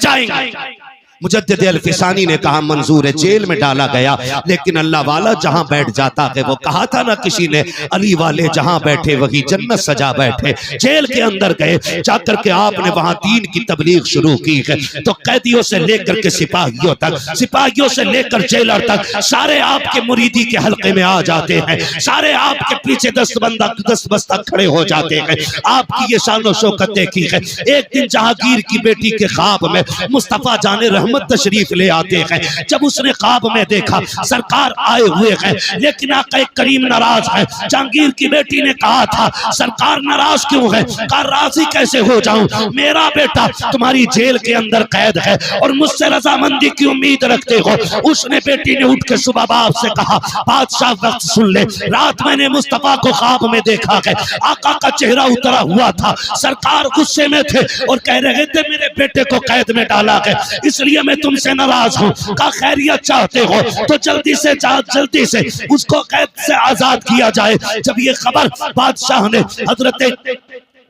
जाएंगे। मुजद्दिद अल-फिसानी ने कहा मंजूर है, जेल में डाला गया, लेकिन अल्लाह वाला जहां बैठ जाता है, वो कहा था ना किसी ने, अली वाले जहां बैठे वही जन्नत सजा बैठे। जेल के अंदर गए, जाकर के आपने वहां दीन की तबलीग शुरू की है, तो कैदियों से लेकर के सिपाहियों तक, सिपाहियों से लेकर जेलर तक सारे आपके मुरीदी के हल्के में आ जाते हैं, सारे आपके पीछे दस्तबस्ता खड़े हो जाते हैं। आपकी ये शान व शौकत देखी है। एक दिन जहांगीर की बेटी के ख्वाब में मुस्तफा जाने रहमत तशरीफ ले आते हैं। जब उसने ख्वाब में देखा सरकार आए हुए हैं, लेकिन आका करीम नाराज है। जहांगीर की बेटी ने कहा था सरकार नाराज क्यों है? कहा राजी कैसे हो जाऊं, मेरा बेटा तुम्हारी जेल के अंदर कैद है और मुझसे रजामंदी की उम्मीद रखते हो। उसने बेटी ने उठ के सुबह बाप से कहा बादशाह वक्त सुन ले, रात मैंने मुस्तफा को ख्वाब में देखा है, आका का चेहरा उतरा हुआ था, सरकार गुस्से में थे और कह रहे थे मेरे बेटे को कैद में डाला है, इसलिए मैं तुमसे नाराज हूँ। का खैरियत चाहते हो तो जल्दी से उसको कैद से आजाद किया जाए। जब ये खबर बादशाह ने हजरत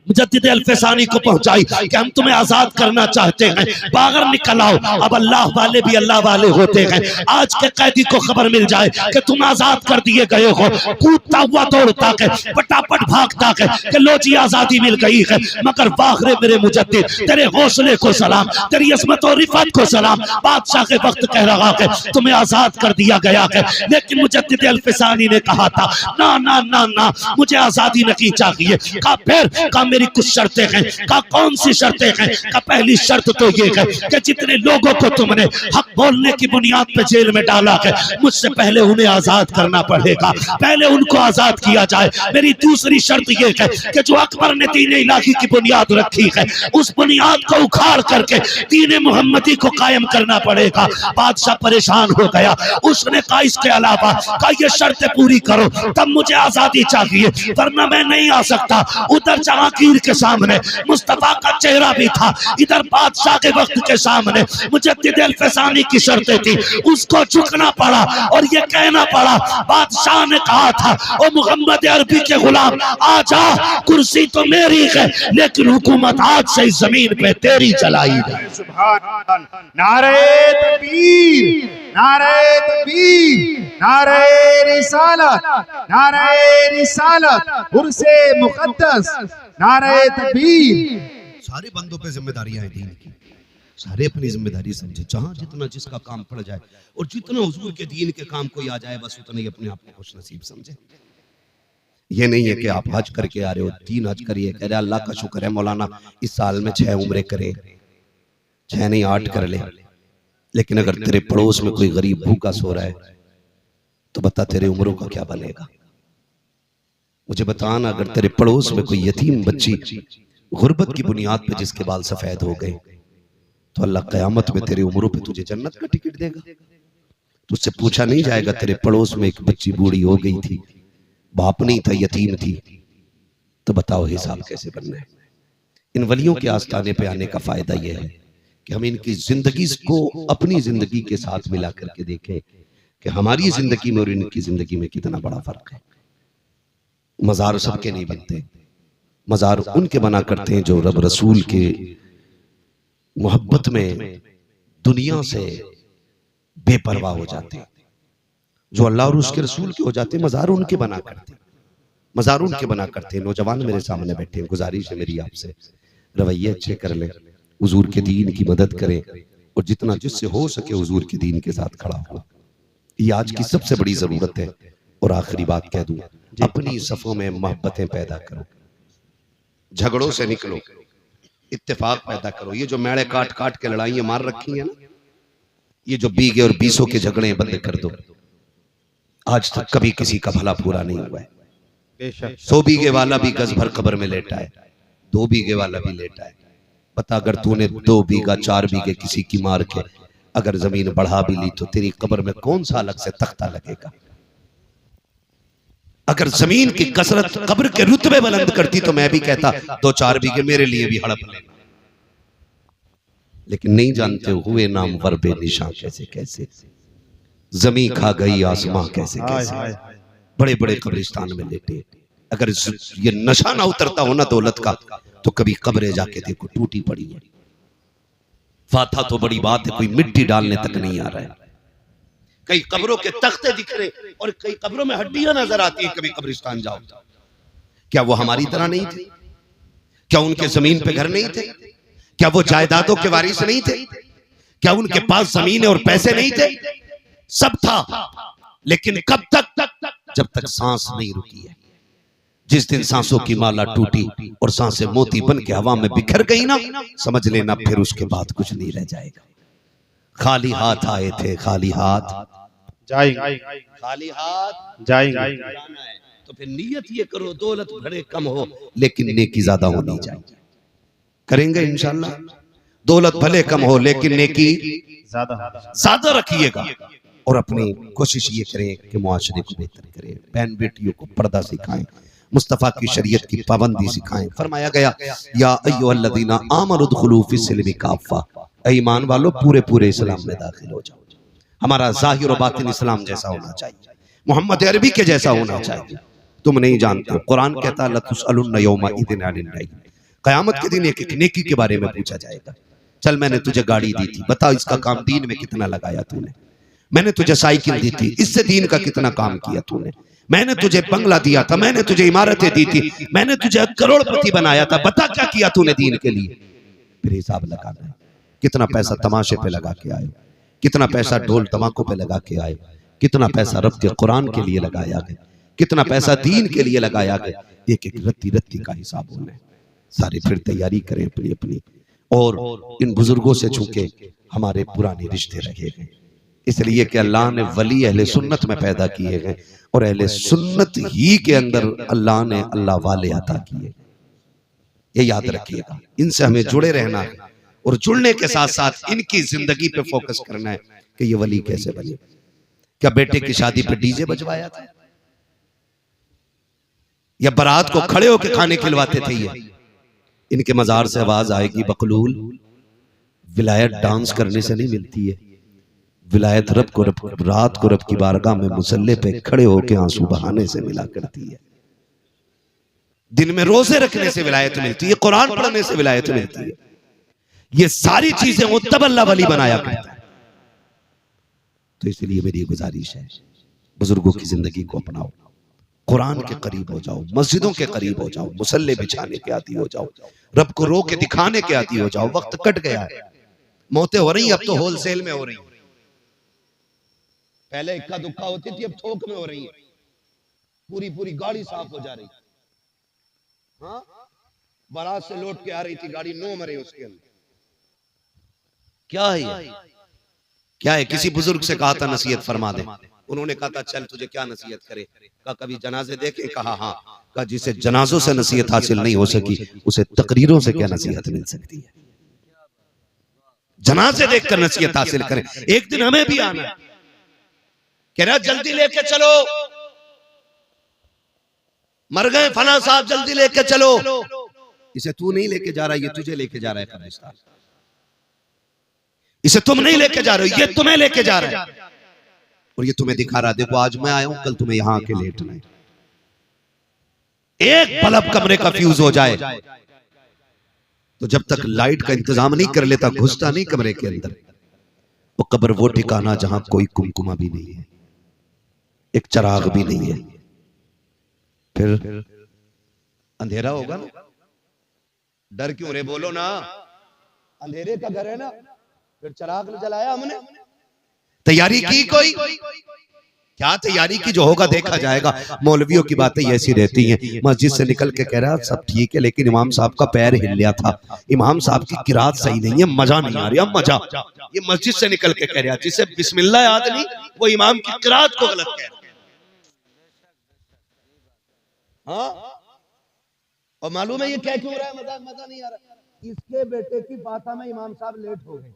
मुजद्दिद अल-फिसानी को पहुंचाई कि हम तुम्हें आजाद करना चाहते हैं, बाहर निकल आओ। अब अल्लाह वाले भी अल्लाह वाले होते हैं। आज के कैदी को खबर मिल जाए कि तुम आजाद कर दिए गए हो, कूदता हुआ दौड़ता है, फटाफट भागता है कि लो जी आजादी मिल गई है। मगर बाहरे मेरे मुजद्दिद, तेरे हौसले को सलाम, तेरी अज़मत और रिफत को सलाम। बादशाह के वक्त कह रहा है तुम्हें आजाद कर दिया गया है, लेकिन मुजद्दिद अल-फिसानी ने कहा था ना ना ना ना, मुझे आजादी नहीं चाहिए। का फिर का मेरी कुछ शर्तें हैं। का कौन सी शर्तें हैं? का पहली शर्त तो ये है कि जितने लोगों को तुमने हक बोलने की बुनियाद पे जेल में डाला है, मुझसे पहले उन्हें आजाद करना पड़ेगा, पहले उनको आजाद किया जाए। मेरी दूसरी शर्त ये है कि जो अकबर ने दीन इलाही की बुनियाद रखी है, उस बुनियाद को उखाड़ करके दीन मुहम्मदी को कायम करना पड़ेगा। बादशाह परेशान हो गया। उसने कहा इसके अलावा का ये शर्तें पूरी करो तब मुझे आजादी चाहिए, वरना मैं नहीं आ सकता। उधर जहांगीर के सामने मुस्तफा का चेहरा भी था, इधर बादशाह के वक्त के सामने मुजद्दिद अल-फिसानी की शर्तें थी, उसको झुकना पड़ा और ये कहना पड़ा। बादशाह ने कहा था ओ मोहम्मद अरबी के गुलाम आजा, कुर्सी तो मेरी है लेकिन हुकूमत आज से इस जमीन पे तेरी चलाई जाए। सुभान, नारे तकबीर, नारे तकबीर, नारे रिसालत, नारे रिसालत, उर्से मुक़द्दस, नारे तकबीर। सारे बंदों पे जिम्मेदारियां हैं दीन की, सारे अपनी जिम्मेदारी समझे। जहां जितना जिसका काम पड़ जाए और जितना हुजूर के दीन के काम कोई आ जाए, बस उतना ही अपने आप को खुश नसीब समझे। ये नहीं है कि आप हज करके आ रहे हो, 3 हज करिए, कह रहे अल्लाह का शुक्र है मौलाना इस साल में 6 उम्रे करे, 6 नहीं 8 कर ले। लेकिन अगर तेरे पड़ोस में कोई गरीब भूखा सो रहा है तो बता तेरे उम्रों का क्या बनेगा? मुझे बताना, अगर तेरे पड़ोस में कोई यतीम बच्ची गुर्बत की बुनियाद पे जिसके बाल सफेद हो गए, तो अल्लाह क़यामत में तेरी उम्रों पे तुझे जन्नत का टिकट देगा। तुझसे पूछा नहीं जाएगा तेरे पड़ोस में एक बच्ची बूढ़ी हो गई थी, बाप नहीं था, यतीम थी, तो बताओ हिसाब कैसे बनना है? इन वलियों के आस्थाने पे आने का फायदा यह है कि हम इनकी जिंदगी को अपनी जिंदगी के साथ मिला करके देखें कि हमारी जिंदगी में और इनकी जिंदगी में कितना बड़ा फर्क है। मजार सबके नहीं बनते, मजार उनके बना करते हैं जो रब रसूल के मोहब्बत में दुनिया से बेपरवाह हो जाते हैं, जो अल्लाह और उसके रसूल के हो जाते हैं। मजार उनके बना करते, मजार उनके बना करते हैं। नौजवान मेरे सामने बैठे हैं, गुजारिश है मेरी आपसे, रवैये अच्छे कर लें, हुजूर के दीन की मदद करें और जितना जिससे हो सके हुजूर के दीन के साथ खड़ा हो। ये आज की सबसे बड़ी जरूरत है। और आखिरी बात कह दूं, अपनी सफों में मोहब्बतें पैदा करो, झगड़ों से निकलो, इत्तेफाक पैदा करो। ये जो मेड़े काट काट के लड़ाइयां मार रखी हैं ना, ये जो बीघे और बीसों के झगड़े बंद कर दो। आज तक कभी किसी का भला पूरा नहीं हुआ है। 100 बीघे वाला भी गज भर कब्र में लेटा है, 2 बीघे वाला भी लेटा है। बता, अगर तूने 2 बीघा 4 बीघे किसी की मार के अगर जमीन बढ़ा भी ली तो तेरी कब्र में कौन सा अलग से तख्ता लगेगा? अगर जमीन की कसरत कब्र के रुतबे बुलंद करती तो मैं भी कहता 2-4 बीघे मेरे लिए भी हड़प लेना। लेकिन नहीं जानते हुए नाम वर बेनिशां कैसे कैसे, जमी खा गई आसमां कैसे कैसे, बड़े बड़े कब्रिस्तान में लेटे। अगर ये नशा ना उतरता हो ना दौलत का, तो कभी कब्रें जाके देखो टूटी पड़ी है। फाथा तो बड़ी बात है, कोई मिट्टी डालने तक नहीं आ रहा है। कई कब्रों के तख्ते दिख रहे और कई कब्रों में हड्डियां नजर आती है। कभी कब्रिस्तान जाओ, क्या वो हमारी तरह नहीं थे? क्या उनके जमीन पे घर नहीं थे? क्या वो जायदादों के वारिस नहीं थे? क्या उनके पास जमीन और पैसे नहीं थे? सब था, लेकिन कब तक? जब तक सांस नहीं रुकी है। जिस दिन सांसों की माला टूटी और सांसें मोती बन के हवा में बिखर गई ना, समझ लेना फिर उसके बाद कुछ नहीं रह जाएगा। खाली हाथ आए थे, खाली हाथ जाएंगे, खाली हाथ जाएंगे। तो फिर नियत ये करो, दौलत भले कम हो लेकिन नेकी ज्यादा होनी चाहिए। करेंगे इंशाल्लाह। दौलत भले कम हो लेकिन नेकी ज्यादा रखिएगा। और अपनी कोशिश ये करें कि मुआशरे को बेहतर करें, बहन बेटियों को पर्दा सिखाएं, मुस्तफ़ा की शरीयत की पाबंदी सिखाएं। फरमाया गया, या अय्युहल्लज़ीना आमनु उदखुलू फिस्सिल्मी काफ़ा, ऐ ईमान वालों पूरे पूरे इस्लाम में दाखिल हो जाओ। हमारा ज़ाहिर और बातिन इस्लाम जैसा होना चाहिए, मोहम्मद अरबी के जैसा होना चाहिए। तुम नहीं जानते, कुरान कहता है लतुसअलुन्ना यौमइज़िन अनिन नईम, क़यामत के दिन एक एक नेकी के बारे में पूछा जाएगा। चल मैंने तुझे गाड़ी दी थी, बता इसका काम दीन में कितना लगाया तूने। मैंने तुझे साइकिल दी थी, इससे दीन का कितना काम किया तूने। मैंने तुझे बंगला दिया था, मैंने तुझे इमारतें दी थी, मैंने तुझे करोड़पति बनाया था, बता क्या किया तूने दीन के लिए। फिर हिसाब लगाना है, कितना पैसा तमाशे पे लगा के आए, कितना पैसा ढोल तमाकों पे लगा के आए, कितना पैसा रब के कुरान के लिए लगाया गया, कितना पैसा दीन के लिए लगाया गया। एक एक रत्ती रत्ती का हिसाब होना है। सारी फिर तैयारी करें अपनी अपनी, और इन बुजुर्गों से चूंकि हमारे पुराने रिश्ते रहे हैं, इसलिए कि अल्लाह ने वली अहले सुन्नत में पैदा किए हैं और अहले सुन्नत ही के अंदर अल्लाह ने अल्लाह वाले अता किए। ये याद रखिएगा, इनसे हमें जुड़े रहना है और जुड़ने के साथ साथ इनकी जिंदगी पे फोकस करना है कि ये वली कैसे बने। क्या बेटे की शादी पे डीजे बजवाया था या बारात को खड़े होकर खाने खिलवाते थे? ये इनके मजार से आवाज आएगी बकलूल, विलायत डांस करने से नहीं मिलती है, विलायत रब को रात को रब की बारगाह में मुसल्ले पे खड़े होकर आंसू बहाने से मिला करती है। दिन में रोजे रखने से विलायत मिलती है, कुरान पढ़ने से विलायत मिलती है। ये सारी चीजें वो तब अल्लाह वली बनाया करता है। तो इसलिए मेरी गुजारिश है, बुजुर्गों की जिंदगी को अपनाओ, कुरान के करीब हो जाओ, मस्जिदों के करीब हो जाओ, मुसल्ले बिछाने के आदी हो जाओ, रब को रो के दिखाने के आदी हो जाओ। वक्त कट गया है, मौतें हो रही, अब तो होलसेल में हो रही। पहले इक्का दुक्का होती थी, अब थोक में हो रही है। पूरी पूरी गाड़ी साफ हो जा रही। हाँ, बारात से लौट के आ रही थी गाड़ी, 9 मरे उसके अंदर। क्या है ये? क्या है? किसी बुजुर्ग से कहा था नसीहत फरमा दे, उन्होंने कहा था चल तुझे क्या नसीहत करे। कहा कभी जनाजे देखे? कहा हाँ। कहा जिसे जनाजों से नसीहत हासिल नहीं हो सकी उसे तकरीरों से क्या नसीहत मिल सकती है। जनाजे देखकर नसीहत हासिल करें। एक दिन हमें भी आना है, कह रहा जल्दी लेके चलो, मर गए फला साहब, जल्दी लेके चलो। इसे तू नहीं लेके जा रहा, ये तुझे लेके जा रहा है कब्रिस्तान। इसे तुम नहीं लेके जा रहे हो, ये तुम्हें लेके जा रहा है और ये तुम्हें दिखा रहा है देखो आज मैं आया हूं, कल तुम्हें यहां आके लेटना है। एक बल्ब कमरे का फ्यूज हो जाए तो जब तक लाइट का इंतजाम नहीं कर लेता, घुसता नहीं कमरे के अंदर। वो कब्र वो ठिकाना जहां कोई कुमकुमा भी नहीं है, एक चिराग भी नहीं है। फिर अंधेरा होगा ना। डर क्यों रे, बोलो ना, अंधेरे का घर है ना, फिर चिराग जलाया हमने। तैयारी की कोई? क्या तैयारी की? जो होगा देखा जाएगा। मौलवियों की बातें ऐसी रहती हैं, मस्जिद से निकल के कह रहा है सब ठीक है लेकिन इमाम साहब का पैर हिल गया था, इमाम साहब की किरात सही नहीं है, मजा नहीं आ रहा। मजा ये मस्जिद से निकल के कह रहा, जिसे बिस्मिल्लाह याद नहीं वो इमाम की किरात को गलत कह रहा। हाँ, और मालूम है ये क्या क्यों रहा है? मजा नहीं आ रहा। इसके बेटे की फातिमा में इमाम साहब लेट हो गए।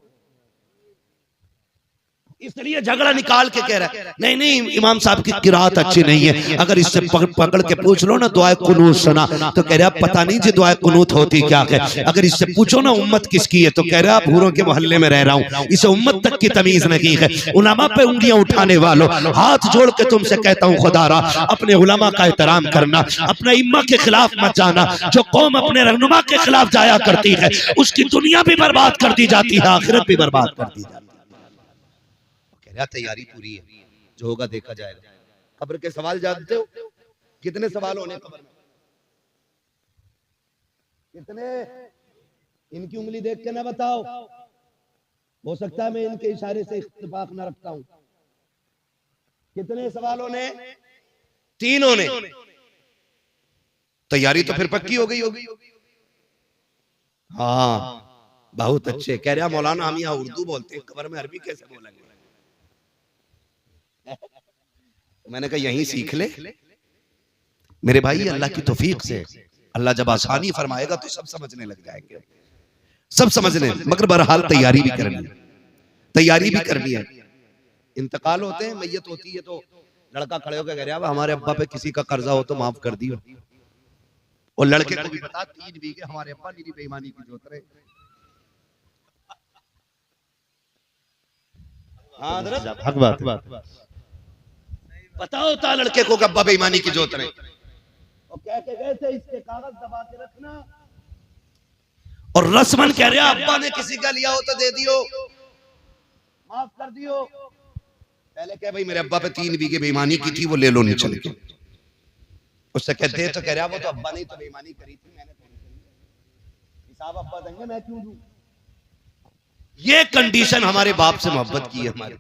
इसलिए झगड़ा निकाल के कह रहा है नहीं नहीं इमाम साहब की किरात अच्छी नहीं है। अगर इससे पकड़ के पूछ लो ना दुआए कुनूत सुना तो कह रहा पता नहीं जी दुआए कुनूत होती क्या है। अगर इससे पूछो ना उम्मत किसकी है तो कह रहा भूरों के मोहल्ले में रह रहा हूँ, इसे उम्मत तक की तमीज नहीं है। उलमा पे उंगलियां उठाने वालों, हाथ जोड़ के तुमसे कहता हूँ खुदारा अपने उलमा का एहतराम करना, अपने इम्मा के खिलाफ मत जाना। जो कौम अपने रहनुमा के खिलाफ जाया करती है उसकी दुनिया भी बर्बाद कर दी जाती है, आखिरत भी बर्बाद कर दी जाती है। तैयारी पूरी है, जो होगा देखा जाएगा। कब्र के सवाल जानते हो कितने सवाल होने कब्र में? कितने? इनकी उंगली देख के ना बताओ, हो सकता है मैं इनके इशारे से इत्तेफाक ना रखता हूं। कितने सवालों ने? 3 होने। तैयारी तो फिर पक्की हो गई होगी। हाँ बहुत अच्छे। कह रहा मौलाना हम यहाँ उर्दू बोलते हैं, कब्र में अरबी कैसे बोलेंगे? मैंने कहा यहीं सीख ले मेरे भाई, अल्लाह की तौफीक से अल्लाह जब आसानी फरमाएगा तो सब समझने लग जाएंगे, सब समझने। मगर बहरहाल तैयारी भी करनी है, तैयारी भी करनी है। इंतकाल होते हैं, मैयत होती है तो लड़का खड़े होकर कह रहा है हमारे अब्बा पे किसी का कर्जा हो तो माफ कर दियो। और लड़के को भी बता 3 बीघे हमारे अब्बा मेरी बेईमानी की जोत रहे। हक बात पता होता लड़के को अब्बा बेईमानी की जोत रहे। और कह के गए थे इसके कागज दबा के रखना। और रस्मन कह रहा अब्बा ने किसी का लिया हो तो दे दियो, माफ कर दियो। पहले कह भाई मेरे अब्बा पे 3 बीघे बेईमानी की थी, वो ले लो नहीं चल के। उससे कह दे तो कह रहा वो तो अब्बा ने तो बेईमानी करी थी, मैंने तो नहीं करी। हिसाब अब्बा देंगे, मैं क्यों दूं? ये कंडीशन हमारे बाप से मोहब्बत की है हमारे।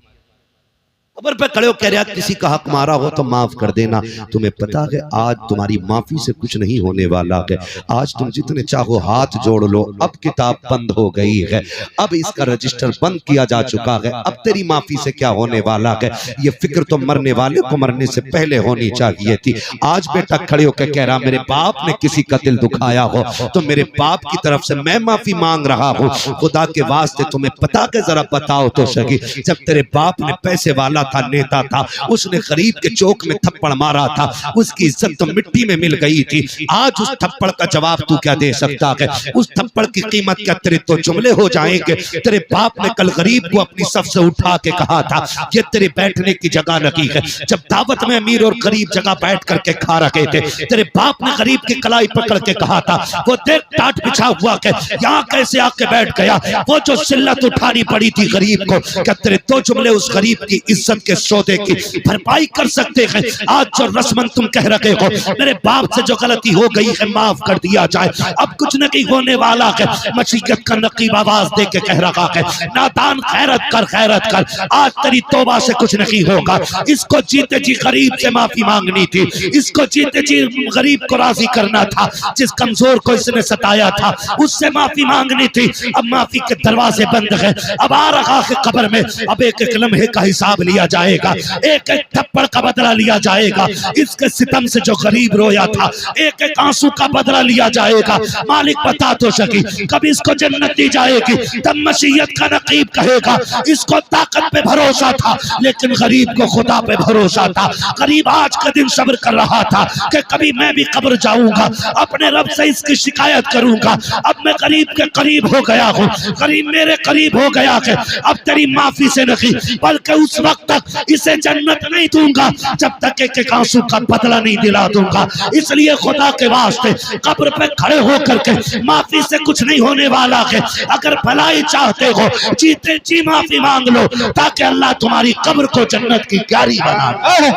खबर पे खड़े हो कह रहा किसी का हक मारा हो तो माफ कर देना। तुम्हें पता है आज तुम्हारी माफी से कुछ नहीं होने वाला है। आज तुम जितने चाहो हाथ जोड़ लो, अब किताब बंद हो गई है, अब इसका रजिस्टर बंद किया जा चुका है। अब तेरी माफी से क्या होने वाला है? ये फिक्र तो मरने वाले को मरने से पहले होनी चाहिए थी। आज बेटा खड़े होकर कह रहा मेरे बाप ने किसी का दिल दुखाया हो तो मेरे बाप की तरफ से मैं माफी मांग रहा हूँ। खुदा के वास्ते तुम्हें पता के जरा बताओ तो सही, जब तेरे बाप ने पैसे वाला था, नेता था, उसने गरीब के चौक में थप्पड़ मारा था, उसकी इज्जत तो मिट्टी में मिल गई थी। आज उस थप्पड़ का जवाब तू क्या दे सकता है? उस थप्पड़ की कीमत क्या तेरे तो जुमले हो जाएंगे? तेरे बाप ने कल गरीब को अपनी सफ से उठा के कहा था ये तेरे बैठने की जगह नहीं है। जब दावत में अमीर और गरीब जगह बैठ करके खा रहे थे, तेरे बाप ने गरीब की कलाई पकड़ के कहा था वो देख टाट बिछा हुआ के यहाँ कैसे आके बैठ गया। वो जो जिल्लत उठानी पड़ी थी गरीब को, क्या तेरे दो जुमले उस गरीब की इज्जत के सौदे की भरपाई कर सकते हैं? आज जो रस्मन तुम कह रहे हो मेरे बाप से जो गलती हो गई है माफ कर दिया जाए, अब कुछ नहीं होने वाला है। मशीयत का नकीब आवाज दे के कह रहा है नादान खैरत कर, खैरत कर, आज तेरी तौबा से कुछ नहीं होगा। इसको जीते जी गरीब से माफी मांगनी थी, इसको जीते जी गरीब को राजी करना था, जिस कमजोर को इसने सताया था उससे माफी मांगनी थी। अब माफी के दरवाजे बंद है, अब आ रहा है कब्र में, अब एक एक लम्हे का हिसाब लिया जाएगा, एक एक थप्पड़ का बदला लिया जाएगा। इसके सितम से जो गरीब रोया था एक एक आंसू का बदला लिया जाएगा। मालिक बता तो सकी कभी इसको जन्नत दी जाएगी? तब मशीयत का नकीब कहेगा इसको ताकत पे भरोसा था लेकिन गरीब को खुदा पे भरोसा था। गरीब आज का दिन सब्र कर रहा था कि कभी मैं भी कब्र जाऊंगा, अपने रब से इसकी शिकायत करूंगा। अब मैं गरीब के करीब हो गया हूँ, गरीब मेरे करीब हो गया है। अब तेरी माफी से नहीं बल्कि उस वक्त तक इसे जन्नत नहीं दूंगा जब तक एक एक आंसू का बदला नहीं दिला दूंगा। इसलिए खुदा के वास्ते कब्र पे खड़े होकर के माफी से कुछ नहीं होने वाला है। अगर भलाई चाहते हो जीते जी माफी मांग लो ताकि अल्लाह तुम्हारी कब्र को जन्नत की क्यारी बना दे।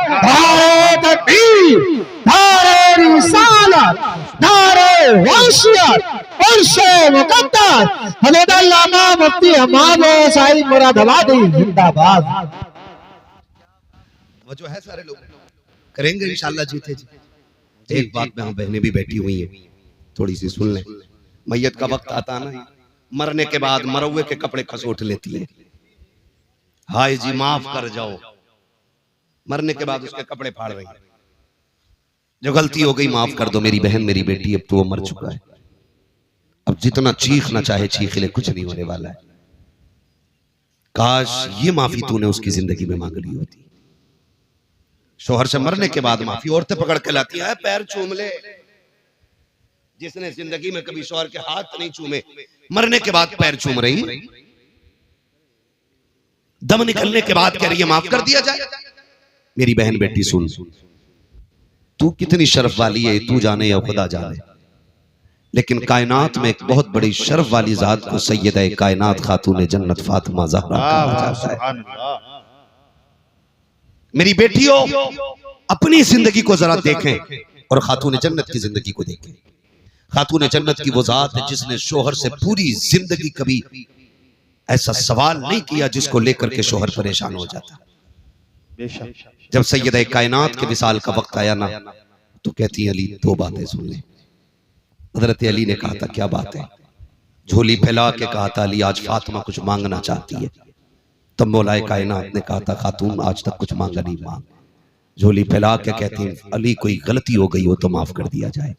वो जो है सारे लोग करेंगे इंशाल्लाह जीते जी। एक बात में हम बहनें भी बैठी हुई हैं, थोड़ी सी सुन लें। मैयत का वक्त आता ना, मरने के बाद मरवे के कपड़े खसोट लेती है, हाय जी माफ कर जाओ। मरने के बाद उसके कपड़े फाड़ रही है, जो गलती हो गई माफ कर दो मेरी बहन मेरी बेटी, अब तो वो मर चुका है। अब जितना चीखना चाहे चीख ले, कुछ नहीं होने वाला है। काश ये माफी तूने उसकी जिंदगी में मांग ली होती। शोहर से मरने के बाद माफी औरतें पकड़ के लाती है, पैर चूम ले। जिसने जिंदगी में कभी शोहर के हाथ नहीं चूमे, मरने के बाद पैर चूम रही, दम निकलने के बाद कह रही है माफ कर दिया जाए। मेरी बहन बेटी सुन, तू कितनी शर्फ वाली है तू जाने या खुदा जाने, लेकिन कायनात में एक बहुत बड़ी शर्फ वाली जात को सैयदा कायनात खातून जन्नत फातिमा ज़हरा कहा जाता है। मेरी बेटियों, अपनी जिंदगी को जरा देखें और खातून जन्नत की जिंदगी को देखें। खातून जन्नत की वो जात है जिसने शोहर से पूरी जिंदगी कभी ऐसा सवाल नहीं किया जिसको लेकर के शोहर परेशान हो जाता। जब सैयदा कायनात के विसाल का वक्त आया ना, तो कहती है अली दो बातें सुन ले। हजरत अली ने कहा था क्या बात है? झोली फैला के कहा था अली आज फातिमा कुछ मांगना चाहती है। तब मौलाए कायनात ने कहा था खातून आज तक कुछ मांगा नहीं, मांग। झोली फैला के कहती है अली कोई गलती हो गई हो तो माफ कर दिया जाए।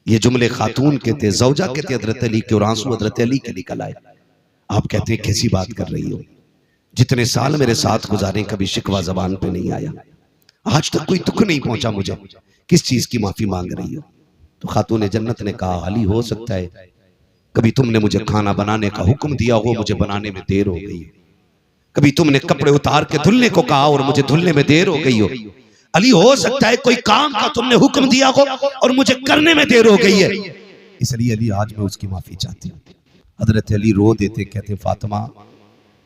ये जुमले खातून के थे, जौजा के थे हजरत अली के, और आंसू हजरत अली के निकल आए। आप कहते हैं कैसी बात कर रही हो, जितने साल मेरे साथ गुजारे कभी शिकवा जबान पे नहीं आया, आज तक कोई दुख नहीं पहुंचा मुझे, किस चीज की माफी मांग रही हो? तो खातून जन्नत ने कहा अली हो सकता है कभी तुमने मुझे खाना बनाने का हुक्म दिया हो, मुझे बनाने में देर हो गई, कभी तुमने कपड़े उतार के धुलने को कहा और मुझे धुलने में देर हो गई हो। अली हो सकता है कोई काम का तुमने हुक्म दिया हो और मुझे करने में देर हो गई है, इसलिए अली आज मैं उसकी माफी चाहती हूँ। हजरत अली रो देते, कहते फातिमा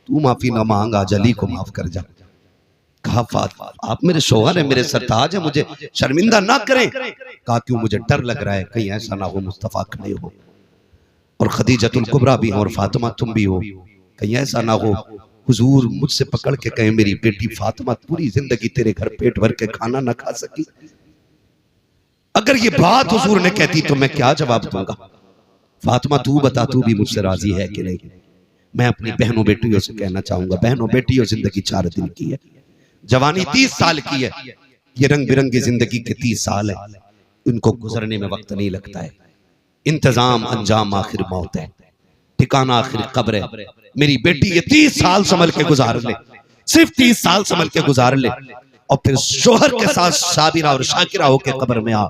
तू माफी ना मांग, आज अली को माफ कर जा। कहा फातिमा आप मेरे शौहर है, मेरे सरताज है, मुझे शर्मिंदा ना करें। कहा क्यों? मुझे डर लग रहा है कहीं ऐसा ना हो मुस्तफा खड़े हो और खदीजतुल कुबरा भी हो और फातिमा तुम भी हो, कहीं ऐसा ना हो हुजूर मुझसे पकड़ के कहे मेरी बेटी फातिमा पूरी जिंदगी तेरे घर पेट भर के खाना ना खा सकी। अगर ये बात हुजूर ने कहती तो मैं क्या जवाब दूंगा? फातिमा तू बता, तू भी मुझसे राजी है कि नहीं? मैं अपनी बहनों बेटियों से कहना चाहूंगा, बहनों बेटियों जिंदगी 4 दिन की है, जवानी 30 साल की है, ये रंग बिरंगी जिंदगी के 30 साल है, इनको गुजरने में वक्त नहीं लगता है। इंतजाम अंजाम आखिर मौत है, ठिकाना आखिर कब्र है। मेरी बेटी ये 30 साल संभल के गुजार ले, सिर्फ 30 साल संभल के गुजार ले, और फिर शोहर के साथ साबिरा और शाकिरा होके कब्र में आ।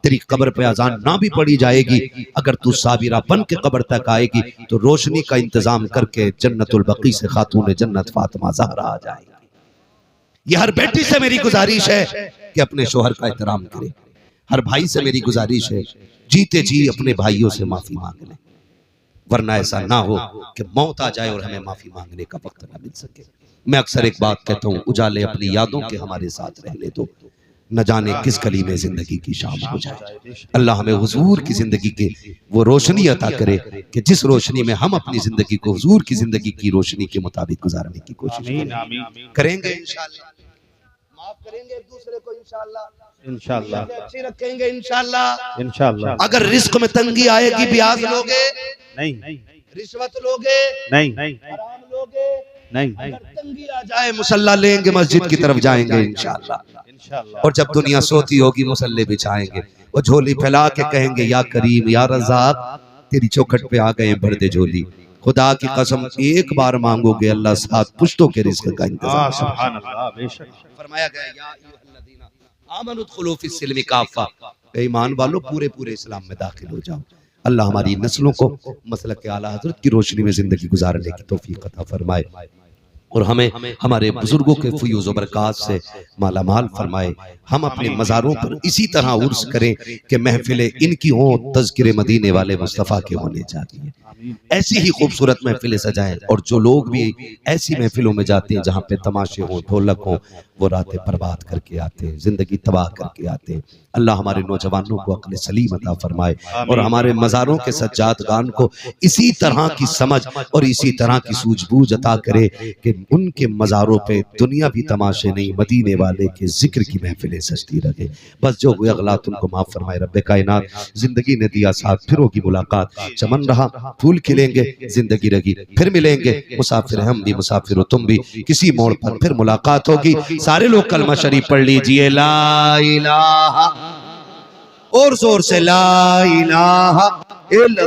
तेरी कब्र पे अजान ना भी पड़ी जाएगी, अगर तू साबिरा बन के कब्र तक आएगी तो रोशनी का इंतजाम करके जन्नतुल बकी से खातून जन्नत फातिमा ज़हरा आ जाएगी। ये हर बेटी से मेरी गुजारिश है कि अपने शोहर का एहतराम करे। हर भाई से मेरी गुजारिश है जीते जी अपने भाइयों से माफी मांग ले, वरना ऐसा ना हो कि मौत आ जाए और हमें माफी मांगने का वक्त ना मिल सके। मैं अक्सर एक बात कहता हूँ, उजाले अपनी यादों के हमारे साथ रहने दो, न जाने किस गली में जिंदगी की शाम हो जाए। अल्लाह हमें हुजूर की जिंदगी के वो रोशनी अता करे कि जिस रोशनी में हम अपनी जिंदगी को हुजूर की जिंदगी की रोशनी के मुताबिक गुजारने की कोशिश करेंगे। इंशाअल्लाह माफ करेंगे एक दूसरे को, इंशाअल्लाह अच्छी रखेंगे, इंशाअल्लाह। अगर रिस्क में तंगी आएगी, ब्याज लोगे नहीं, रिश्वत लोगे नहीं, हराम लोगे नहीं, अगर तंगी आ जाए मुसल्ला लेंगे, मस्जिद की तरफ जाएंगे इंशाअल्लाह। और जब दुनिया सोती होगी मुसल्ले बिछाएंगे, वो झोली फैला के कहेंगे या करीम या रज़ाक तेरी चौखट पे आ गए भर दे झोली। खुदा की कसम एक बार मांगोगे अल्लाह 7 पुश्तों के रिस्क का इंतजाम। सुभान अल्लाह, बेशक फरमाया गया या अय्युहल्लज़ीना आमनु उदखुलू फिस्सिल्मि काफ़ा, ईमान वालों पूरे पूरे इस्लाम में दाखिल हो जाओ। अल्लाह हमारी नस्लों को मसलक आला हज़रत की रोशनी में जिंदगी गुजारने की तौफीक अता फरमाए और हमें हमारे बुजुर्गों के फयूज़ व बरक़ात से माला माल फरमाए। हम अपने मज़ारों पर इसी तरह उर्स करें कि महफिलें इनकी हों, तज़किरे मदीने वाले मुस्तफ़ा के होने चाहिए। ऐसी ही खूबसूरत महफिलें सजाएं, और जो लोग भी ऐसी महफिलों में जाते हैं जहाँ पे तमाशे हों, ढोलक हों, वो रातें बर्बाद करके आते हैं, जिंदगी तबाह करके आते हैं। अल्लाह हमारे नौजवानों को अक्ल सलीम अता फरमाए और हमारे मज़ारों के सज्जादगान को इसी तरह की समझ और इसी तरह की सूझबूझ अता करे कि उनके मज़ारों पे दुनिया भी तमाशे नहीं, मदीने वाले के जिक्र की महफिलें सजती रहे। बस जो हुए अगलात उनको माफ़ फरमाए रब्बे कायनात। जिंदगी ने दिया साथ, फिर होगी मुलाकात, चमन रहा फूल खिलेंगे, जिंदगी रही फिर मिलेंगे, मुसाफिर हम भी मुसाफिर हो तुम भी, किसी मोड़ पर फिर मुलाकात होगी। सारे लोग कलमा शरीफ पढ़ लीजिए, ला इलाहा, और जोर से ला इलाहा इल्लल्लाह।